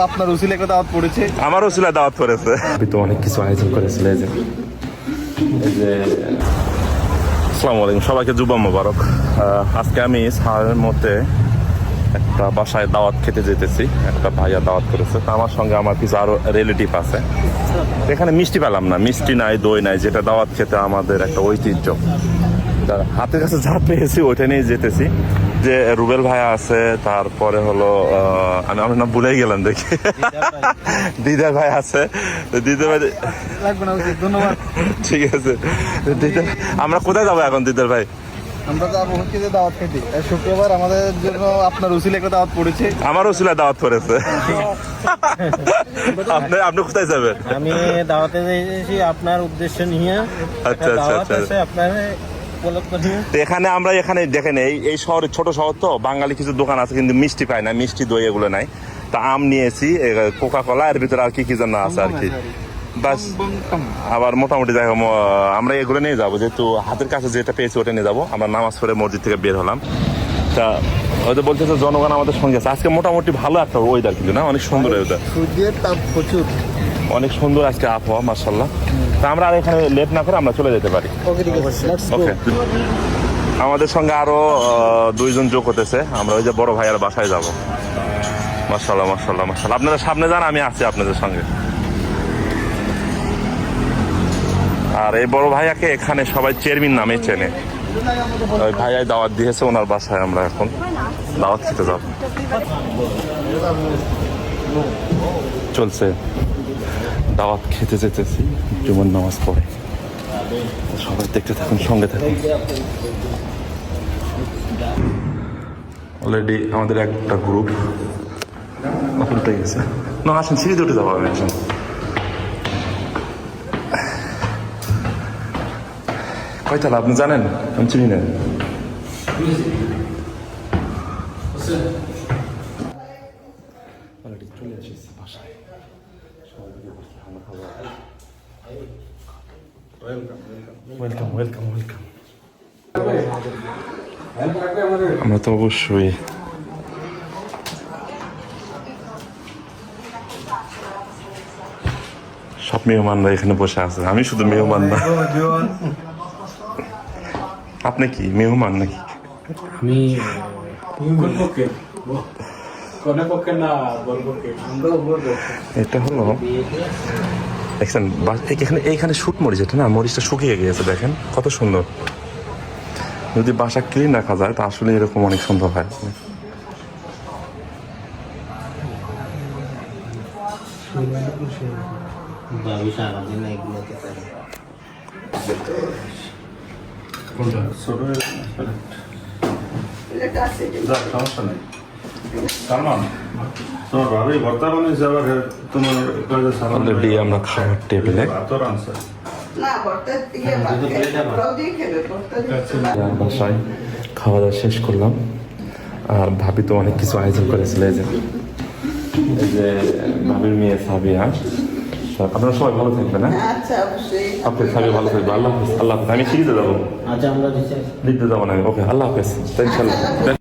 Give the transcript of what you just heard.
আপনার উসিলে একটা দাওয়াত পড়েছে, আমার উসিলা দাওয়াত পড়েছে। তো অনেক কিছু আয়োজন করেছিল এই যে আসসালামু আলাইকুম, সবাইকে জুম্মা মোবারক। আজকে আমি সাহারের মধ্যে একটা বাসায় দাওয়াত খেতে যেতেছি। একটা ভাইয়া দাওয়াত করেছে, তো আমার সঙ্গে আমার কিছু আরো রিলেটিভ আছে। এখানে মিষ্টি পেলাম না, মিষ্টি নাই, দই নাই, যেটা দাওয়াত খেতে আমাদের একটা ঐতিহ্য। হাতের কাছে যা পেয়েছি ওইটা নিয়ে যেতেছি। যে রুবেল ভাই আছে, তারপরে হলো আমি আমার নাম ভুলেই গেলাম, দেখি দিদার ভাই আছে। দিদার ভাই ধন্যবাদ। ঠিক আছে, দিদার আমরা কোথায় যাবো এখন দিদার ভাই? আমরা যাবো হচ্ছে যে দাওয়াত খেতে। শুক্রবার আমাদের জন্য আপনার উসিলে একটা দাওয়াত পড়েছে, আমার উসিলা দাওয়াত পড়েছে। আপনি কোথায় যাবেন? আমি দাওয়াতে এসেছি আপনার উদ্দেশ্য নিয়ে। আচ্ছা আচ্ছা আচ্ছা। আপনার এখানে আমরা এখানে দেখেন এই শহরে, ছোট শহর তো, বাঙালি কিছু দোকান আছে কিন্তু মিষ্টি পাই না, মিষ্টি দই এগুলো নাই। তা আম নিয়েছি, কোকা কোলা, এর ভিতরে আর কি কি যেন আছে আর কি, বাস। আবার মোটামুটি দেখো আমরা এগুলো নিয়ে যাবো, যেহেতু হাতের কাছে যেটা পেয়েছি ওটা নিয়ে যাবো। আমরা নামাজ পড়ে মসজিদ থেকে বের হলাম। তা হয়তো বলতেছে জনগণ আমাদের সঙ্গে আছে। আজকে মোটামুটি ভালো একটা ওয়েদার কিন্তু না, অনেক সুন্দর ওয়েদার, সূর্যের তাপ প্রচুর, অনেক সুন্দর আজকে আবহাওয়া, মাশাআল্লাহ। তা আমরা আর এখানে লেট না করে আমরা চলে যেতে পারি। ওকে, আমাদের সঙ্গে আরো দুইজন যোগ হতেছে। আমরা ওই যে বড় ভাইয়ার বাসায় যাব। মাশাআল্লাহ মাশাআল্লাহ মাশাআল্লাহ। আপনারা সামনে যান, আমি আছি আপনাদের সঙ্গে। আর এই বড় ভাইয়াকে এখানে সবাই চেয়ারম্যান নামে চেনে। ওই ভাইয়াই দাওয়াত দিয়েছে, ওনার বাসায় আমরা এখন দাওয়াত খেতে যাব। চলছে দাওয়াত খেতে যেতেছি, জুমার নামাজ পড়ে। সবাই দেখতে থাকুন, সঙ্গে থাকুন। অলরেডি আমাদের একটা গ্রুপ উঠে গেছে। না আসেন, সিঁড়িতে উঠে যাবো আমি, আসেন। কয়তালা আপনি জানেন? আমি চিনি না। চলে এসেছি বাসায়। Welcome welcome welcome. আমরা তো অবশ্যই সব মেহমানরা এখানে বসে আছে, আমি শুধু মেহমান না। আপনি কি মেহমান নাকি? আমি এটা হলো দেখছেন এখানে, এইখানে শুট মরিচ, এটা না মরিচটা শুকিয়ে গিয়েছে, দেখেন কত সুন্দর। যদি বাসা ক্লিন রাখা যায় তা আসলে এরকম অনেক সুন্দর হয়। সমস্যা নেই। অলরেডি আমরা খাবার টেবিলে বাসায় খাওয়া দাওয়া শেষ করলাম। আর ভাবি তো অনেক কিছু আয়োজন করেছিল। এই যে ভাবির মেয়ে সাবিয়া। আপনারা সবাই ভালো থাকবেন। হ্যাঁ, আপনি সাবিয়া ভালো থাকবেন। আল্লাহ হাফেজ। আল্লাহ হাফেজ। আমি সিঁড়িতে যাবো, আচ্ছা আমরা দিতে যাবো না। ওকে, আল্লাহ হাফেজ। ইনশাল্লাহ।